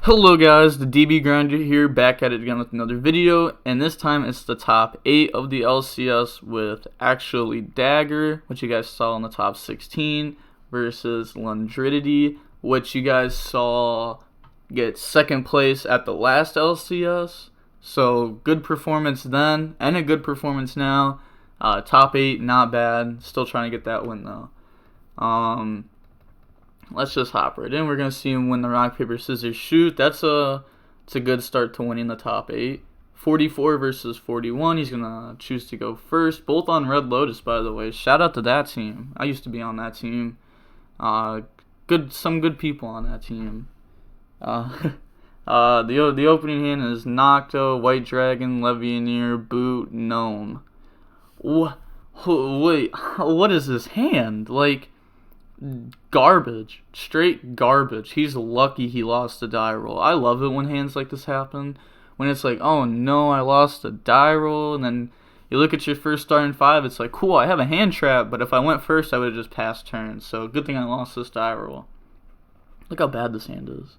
Hello guys, the DB Grinder here, back at it again with another video, and this time it's the top 8 of the LCS with actually Dagger, which you guys saw in the top 16, versus Lundridity, which you guys saw get second place at the last LCS. So good performance then, and a good performance now. Top 8, not bad. Still trying to get that win though. Let's just hop right in. We're going to see him win the rock, paper, scissors, shoot. It's a good start to winning the top 8. 44 versus 41. He's going to choose to go first. Both on Red Lotus, by the way. Shout out to that team. I used to be on that team. Some good people on that team. The opening hand is Nocto, White Dragon, Levianeer, Boot, Gnome. Wait, what is this hand? Like, garbage. Straight garbage. He's lucky he lost a die roll. I love it when hands like this happen. When it's like, oh no, I lost a die roll, and then you look at your first starting 5, it's like, cool, I have a hand trap, but if I went first, I would have just passed turns. So good thing I lost this die roll. Look how bad this hand is.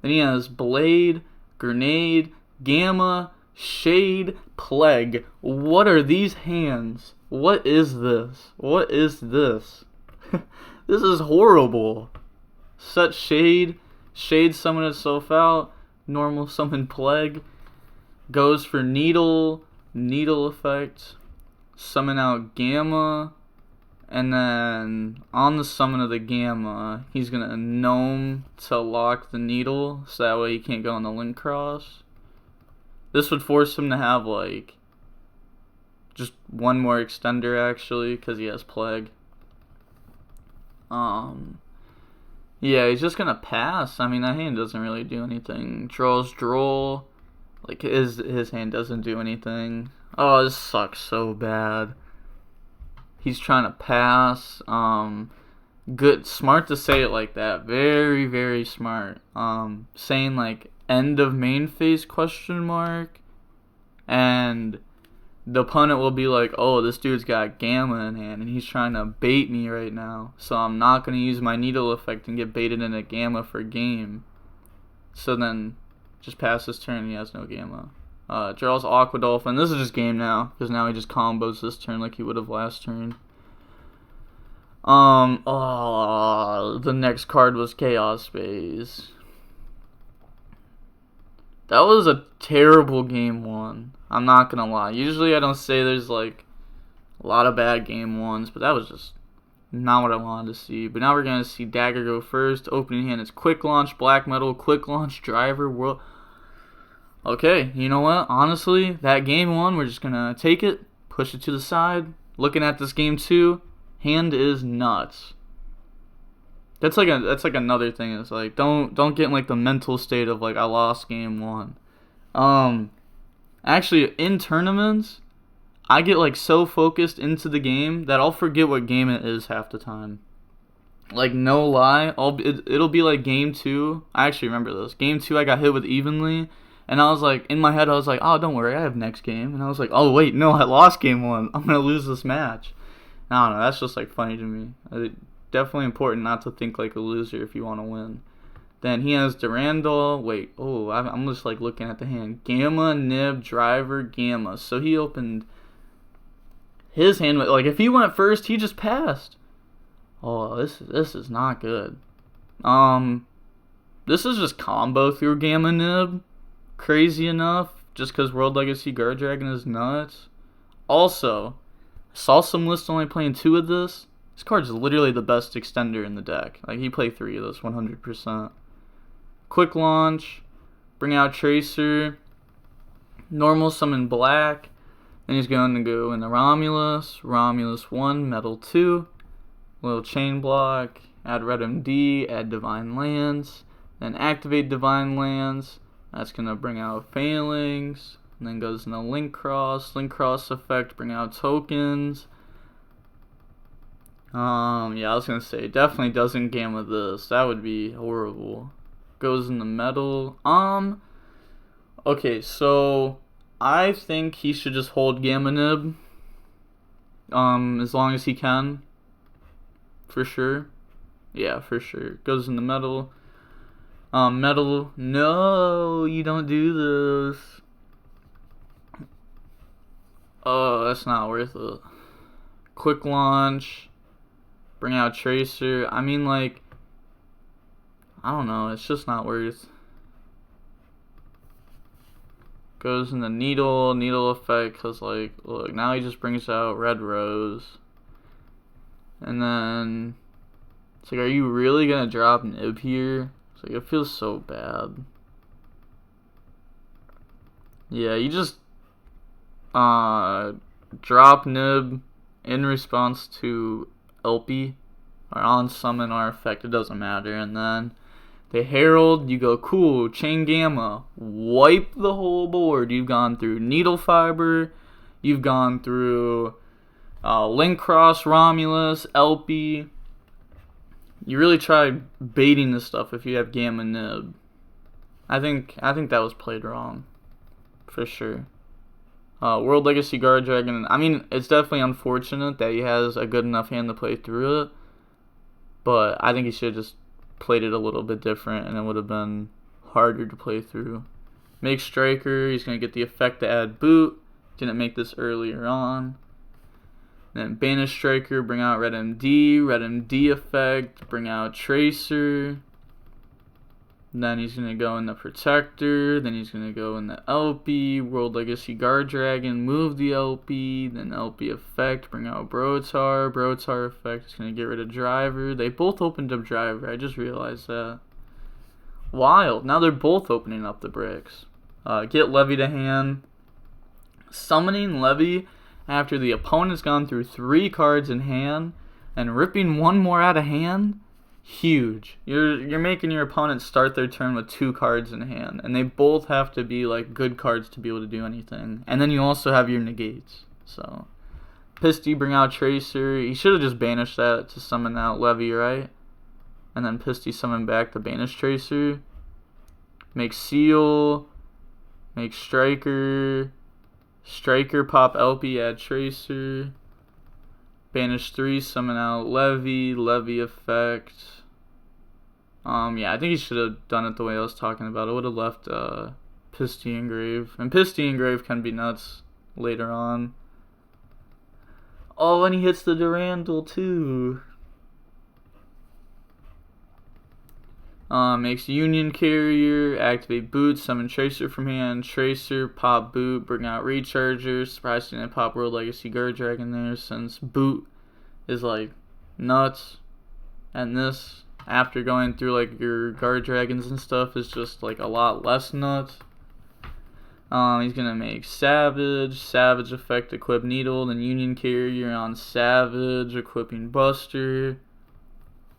Then he has Blade, Grenade, Gamma, Shade, Plague. What are these hands? What is this? What is this? This is horrible. Set Shade, Shade summon itself out, normal summon Plague, goes for Needle effect, summon out Gamma, and then on the summon of the Gamma, he's gonna Gnome to lock the Needle, so that way he can't go on the Link Cross. This would force him to have like just one more extender actually, because he has Plague. Yeah, he's just gonna pass. I mean, that hand doesn't really do anything. Draws Droll. Like, his hand doesn't do anything. Oh, this sucks so bad. He's trying to pass. Good, smart to say it like that. Very, very smart. Saying like end of main phase ? And the opponent will be like, oh, this dude's got Gamma in hand, and he's trying to bait me right now. So I'm not going to use my Needle effect and get baited into Gamma for game. So then, just pass his turn, and he has no Gamma. Draws Aqua Dolphin. This is just game now, because now he just combos this turn like he would have last turn. The next card was Chaos Phase. That was a terrible game 1. I'm not gonna lie. Usually I don't say there's like a lot of bad game 1s, but that was just not what I wanted to see. But now we're gonna see Dagger go first. Opening hand is Quick Launch, Black Metal, Quick Launch, Driver, World. Okay, you know what? Honestly, that game 1, we're just gonna take it, push it to the side. Looking at this game 2, hand is nuts. That's like another thing. It's like don't get in like the mental state of like I lost game 1. Actually, in tournaments, I get like so focused into the game that I'll forget what game it is half the time. Like, no lie, it'll be like game 2. I actually remember this. Game 2, I got hit with evenly, and I was like, in my head, I was like, oh, don't worry, I have next game. And I was like, oh wait, no, I lost game 1. I'm gonna lose this match. I don't know. That's just like funny to me. Definitely important not to think like a loser if you want to win. Then he has Durandal. Wait, I'm just like looking at the hand. Gamma, Nib, Driver, Gamma. So he opened his hand. Like, if he went first, he just passed. Oh, this is not good. This is just combo through Gamma Nib. Crazy enough, just because World Legacy Guard Dragon is nuts. Also, I saw some lists only playing 2 of this. This card's literally the best extender in the deck. Like, he played 3 of this 100%. Quick Launch, bring out Tracer, normal summon Black, then he's going to go into Romulus 1, Metal 2, little Chain Block, add Red MD, add Divine Lands, then activate Divine Lands. That's going to bring out Phalanx, and then goes into Link Cross effect, bring out tokens. Yeah, I was gonna say, definitely doesn't Gamma this. That would be horrible. Goes in the metal. Okay, so I think he should just hold Gamma Nib. As long as he can. For sure. Yeah, for sure. Goes in the metal. Metal. No, you don't do this. Oh, that's not worth it. Quick launch. Bring out Tracer. I mean, like, I don't know. It's just not worth. Goes in the needle effect. Because, like, look, now he just brings out Red Rose. And then it's like, are you really going to drop Nib here? It's like, it feels so bad. Yeah, you just drop Nib in response to LP or on summon or effect, it doesn't matter. And then the Herald, you go, cool, Chain Gamma, wipe the whole board. You've gone through Needle Fiber, you've gone through Link Cross, Romulus, LP. You really try baiting this stuff if you have Gamma Nib. I think that was played wrong, for sure. World Legacy Guard Dragon. I mean, it's definitely unfortunate that he has a good enough hand to play through it, but I think he should have just played it a little bit different, and it would have been harder to play through. Make Striker. He's gonna get the effect to add Boot. Didn't make this earlier on. Then Banish Striker. Bring out Red MD effect. Bring out Tracer. Then he's going to go in the Protector. Then he's going to go in the LP. World Legacy Guard Dragon. Move the LP. Then LP effect. Bring out Brotar. Brotar effect is going to get rid of Driver. They both opened up Driver. I just realized that. Wild. Now they're both opening up the bricks. Get Levy to hand. Summoning Levy after the opponent's gone through 3 cards in hand. And ripping 1 more out of hand. Huge. You're making your opponent start their turn with 2 cards in hand, and they both have to be like good cards to be able to do anything. And then you also have your negates. So Pisty, bring out Tracer. He should have just banished that to summon out Levy, right? And then Pisty summon back the banish Tracer. Make Seal. Make Striker. Striker, pop LP, add Tracer. Banish 3, summon out Levy effect. Yeah, I think he should have done it the way I was talking about. I would have left Pisty Engrave. And Pisty Engrave can be nuts later on. Oh, and he hits the Durandal too. Makes Union Carrier, activate Boot, summon Tracer from hand, Tracer, pop Boot, bring out Recharger. Surprised he didn't pop World Legacy Guard Dragon there, since Boot is like nuts, and this, after going through like your Guard Dragons and stuff, is just like a lot less nuts. He's gonna make Savage effect, equip Needle, then Union Carrier on Savage, equipping Buster.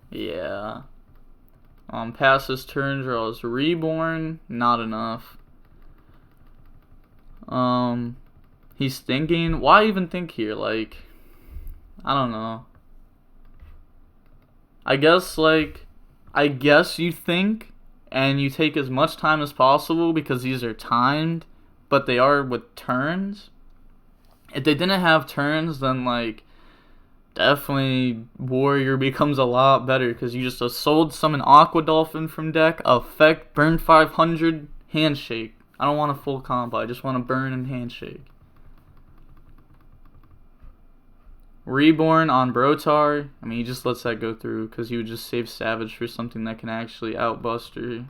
Yeah. Pass his turn, draws Reborn. Not enough. He's thinking. Why even think here? Like, I don't know. I guess you think, and you take as much time as possible because these are timed, but they are with turns. If they didn't have turns, then like, definitely Warrior becomes a lot better because you just sold summon Aqua Dolphin from deck, effect, burn 500, handshake. I don't want a full combo, I just want to burn and handshake. Reborn on Brotar. I mean, he just lets that go through because he would just save Savage for something that can actually outbuster.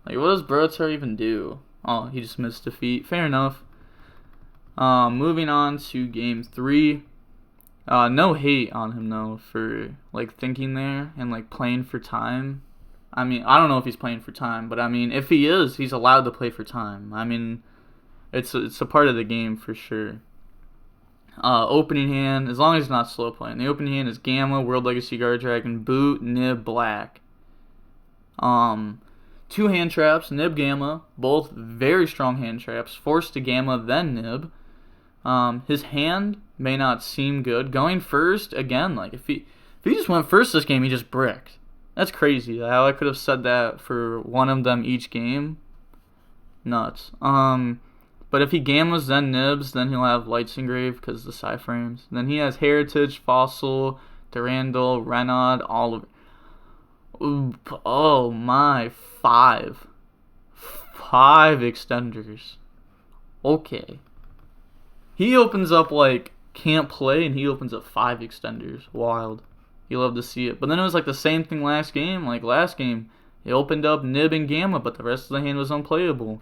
Like, what does Brotar even do? Oh, he just missed defeat. Fair enough. Moving on to game 3. No hate on him though for like thinking there and like playing for time. I mean, I don't know if he's playing for time, but I mean, if he is, he's allowed to play for time. I mean, it's a part of the game for sure. Opening hand, as long as it's not slow playing. The opening hand is Gamma, World Legacy Guard Dragon, Boot, Nib, Black. 2 hand traps, Nib, Gamma, both very strong hand traps. Force to Gamma, then Nib. His hand may not seem good. Going first, again, like if he just went first this game, he just bricked. That's crazy. How I could have said that for one of them each game. Nuts. But if he Gammas then Nibs, then he'll have Lights Engrave because the Psy frames. Then he has Heritage, Fossil, Durandal, Renaud, Oliver. Oh my, 5. 5 extenders. Okay. He opens up like can't play, and he opens up 5 extenders. Wild. You love to see it. But then it was like the same thing last game. Like last game, he opened up Nib and Gamma, but the rest of the hand was unplayable.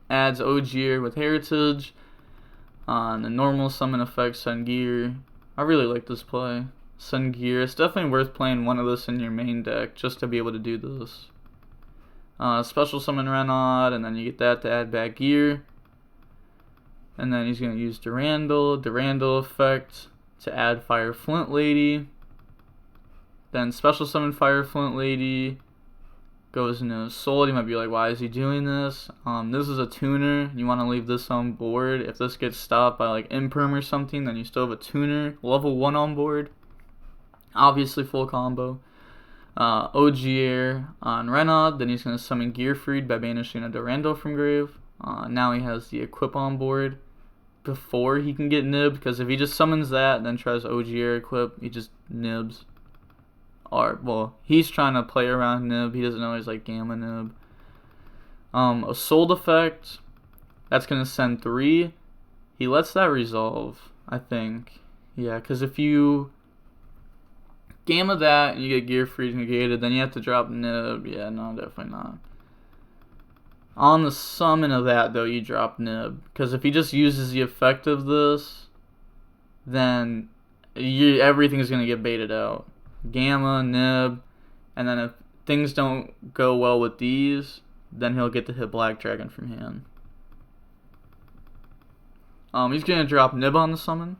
Adds Ogier with Heritage. On the normal summon effect, Sun Gear. I really like this play. Sun Gear. It's definitely worth playing one of this in your main deck just to be able to do this. Special summon Renaud, and then you get that to add back gear. And then he's going to use Durandal effect to add Fire Flint Lady. Then special summon Fire Flint Lady. Goes into Soul. You might be like, why is he doing this? This is a tuner. You want to leave this on board. If this gets stopped by like Imperm or something, then you still have a tuner. Level 1 on board. Obviously full combo. Ogier on Renaud. Then he's going to summon Gearfried by banishing a Durandal from grave. Now he has the equip on board before he can get Nib, because if he just summons that and then tries Ogier equip, he just nibs. Or, well, he's trying to play around Nib. He doesn't know he's like Gamma Nib. A Soul effect. That's going to send 3. He lets that resolve, I think. Yeah, because if you Gamma that and you get Gear Freeze negated, then you have to drop Nib. Yeah, no, definitely not. On the summon of that, though, you drop Nib. Because if he just uses the effect of this, then everything's going to get baited out. Gamma, Nib, and then if things don't go well with these, then he'll get to hit Black Dragon from hand. He's going to drop Nib on the summon.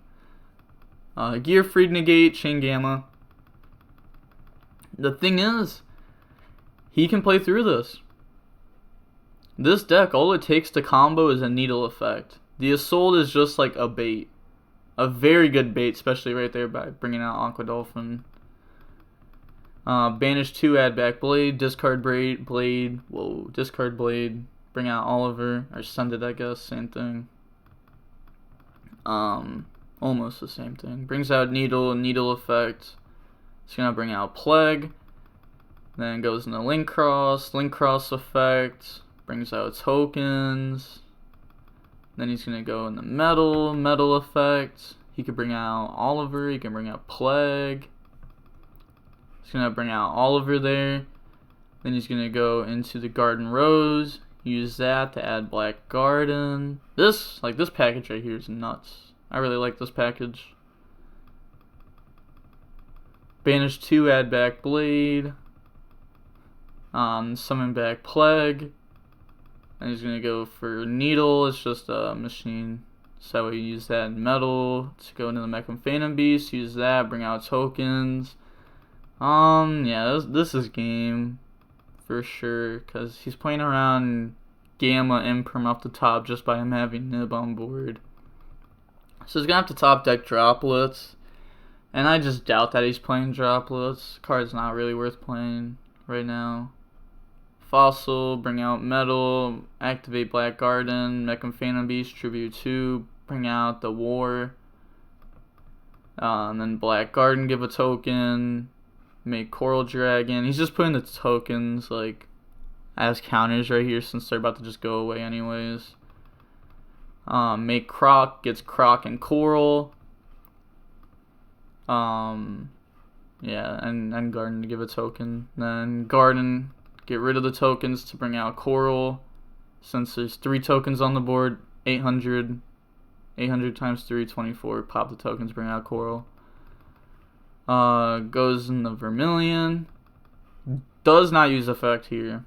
Gear Freed negate, Chain Gamma. The thing is, he can play through this. This deck, all it takes to combo is a Needle effect. The Assault is just like a bait. A very good bait, especially right there by bringing out Aqua Dolphin. Banish 2, add back Blade, discard Blade, discard Blade, bring out Oliver, or send it, I guess, same thing. Almost the same thing. Brings out Needle effect. It's gonna bring out Plague. Then goes into Link Cross effect. Brings out tokens. Then he's gonna go in the Metal effect. He could bring out Oliver, he can bring out Plague. He's gonna bring out Oliver there. Then he's gonna go into the Garden Rose. Use that to add Black Garden. This package right here is nuts. I really like this package. Banish 2, add back Blade. Summon back Plague. And he's gonna go for Needle. It's just a machine. So we use that in Metal to go into the Mech and Phantom Beast. Use that, bring out tokens. Yeah, this is game for sure, because he's playing around Gamma Imperm up the top just by him having Nib on board. So he's gonna have to top deck Droplets, and I just doubt that he's playing Droplets. Card's not really worth playing right now. Fossil, bring out Metal, activate Black Garden, Mech and Phantom Beast, Tribute 2, bring out the War, and then Black Garden, give a token. Make Coral Dragon. He's just putting the tokens like as counters right here since they're about to just go away anyways. Make Croc, gets Croc and Coral. Yeah, and Garden to give a token. Then Garden, get rid of the tokens to bring out Coral. Since there's 3 tokens on the board, 800 times 3, 24. Pop the tokens, bring out Coral. Goes in the Vermilion. Does not use effect here.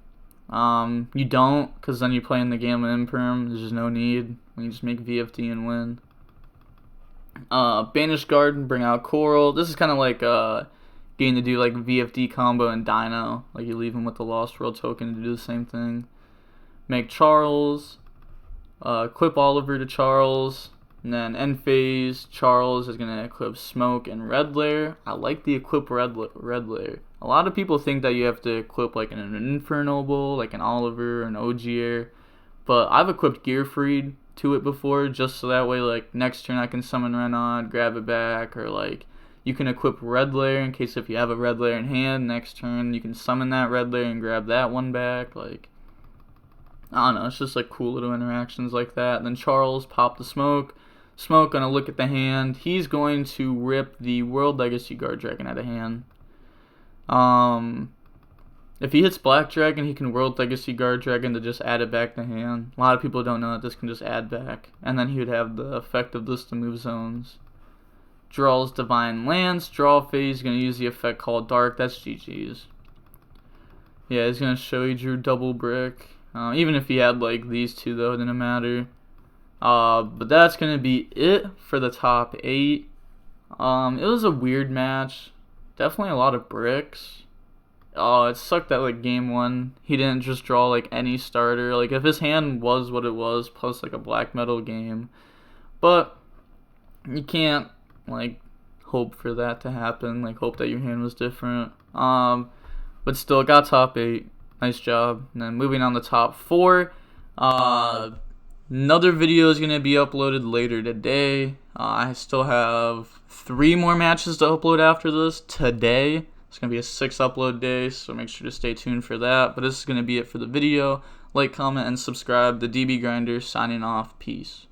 You don't, because then you play in the Gamma Imperm. There's just no need. We can just make VFD and win. Banish Garden, bring out Coral. This is kind of like getting to do like VFD combo and Dino. Like you leave him with the Lost World token to do the same thing. Make Charles. Equip Oliver to Charles. And then end phase, Charles is going to equip Smoke and Red Lair. I like the equip Red Lair. A lot of people think that you have to equip like an Infernoble, like an Oliver, an Ogier. But I've equipped Gearfried to it before, just so that way like next turn I can summon Renaud, grab it back, or like You can equip red layer in case if you have a red layer in hand. Next turn, you can summon that red layer and grab that one back. Like, I don't know, it's just like cool little interactions like that. And then Charles, pop the smoke. Smoke, gonna look at the hand. He's going to rip the World Legacy Guard Dragon out of hand. If he hits Black Dragon, he can World Legacy Guard Dragon to just add it back to hand. A lot of people don't know that this can just add back. And then he would have the effect of this to move zones. Draws Divine Lance. Draw phase, going to use the effect called Dark. That's GG's. Yeah, he's going to show he drew double brick. Even if he had like these two though, it didn't matter. But that's going to be it for the top 8. It was a weird match. Definitely a lot of bricks. It sucked that like game 1 he didn't just draw like any starter. Like if his hand was what it was, plus like a black metal game. But you can't like hope for that to happen. Like hope that your hand was different. But still got top 8. Nice job. And then moving on to top 4. Another video is gonna be uploaded later today. I still have 3 more matches to upload after this today. It's going to be a 6 upload day, so make sure to stay tuned for that. But this is going to be it for the video. Like, comment, and subscribe. The DB Grinder signing off. Peace.